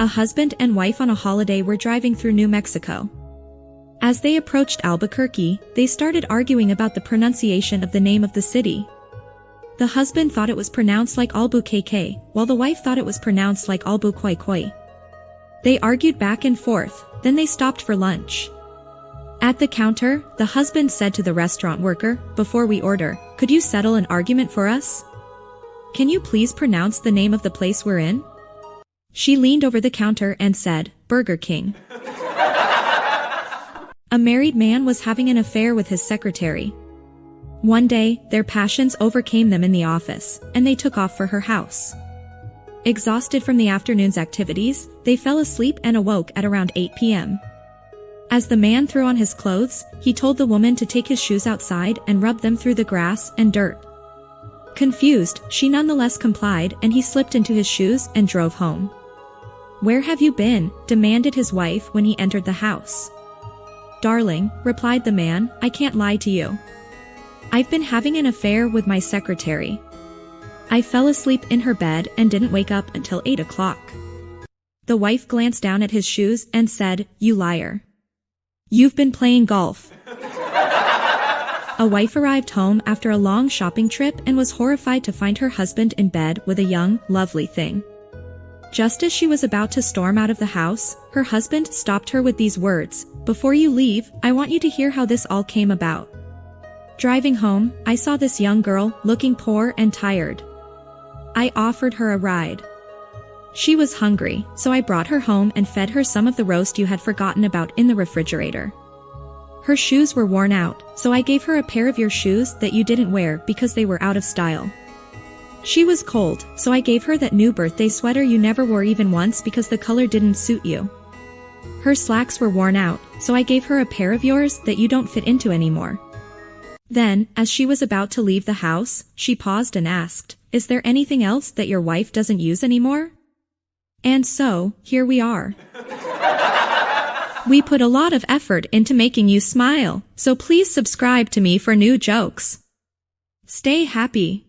A husband and wife on a holiday were driving through New Mexico. As they approached Albuquerque, they started arguing about the pronunciation of the name of the city. The husband thought it was pronounced like Albuquerque, while the wife thought it was pronounced like Albuquerque. They argued back and forth, then they stopped for lunch. At the counter, the husband said to the restaurant worker, "Before we order, could you settle an argument for us? Can you please pronounce the name of the place we're in?" She leaned over the counter and said, "Burger King." A married man was having an affair with his secretary. One day, their passions overcame them in the office, and they took off for her house. Exhausted from the afternoon's activities, they fell asleep and awoke at around 8 p.m. As the man threw on his clothes, he told the woman to take his shoes outside and rub them through the grass and dirt. Confused, she nonetheless complied, and he slipped into his shoes and drove home. "Where have you been?" demanded his wife when he entered the house. "Darling," replied the man, "I can't lie to you. I've been having an affair with my secretary. I fell asleep in her bed and didn't wake up until 8 o'clock. The wife glanced down at his shoes and said, "You liar. You've been playing golf." A wife arrived home after a long shopping trip and was horrified to find her husband in bed with a young, lovely thing. Just as she was about to storm out of the house, her husband stopped her with these words, "Before you leave, I want you to hear how this all came about. Driving home, I saw this young girl, looking poor and tired. I offered her a ride. She was hungry, so I brought her home and fed her some of the roast you had forgotten about in the refrigerator. Her shoes were worn out, so I gave her a pair of your shoes that you didn't wear because they were out of style. She was cold, so I gave her that new birthday sweater you never wore even once because the color didn't suit you. Her slacks were worn out, so I gave her a pair of yours that you don't fit into anymore." Then, as she was about to leave the house, she paused and asked, "Is there anything else that your wife doesn't use anymore?" And so, here we are. We put a lot of effort into making you smile, so please subscribe to me for new jokes. Stay happy.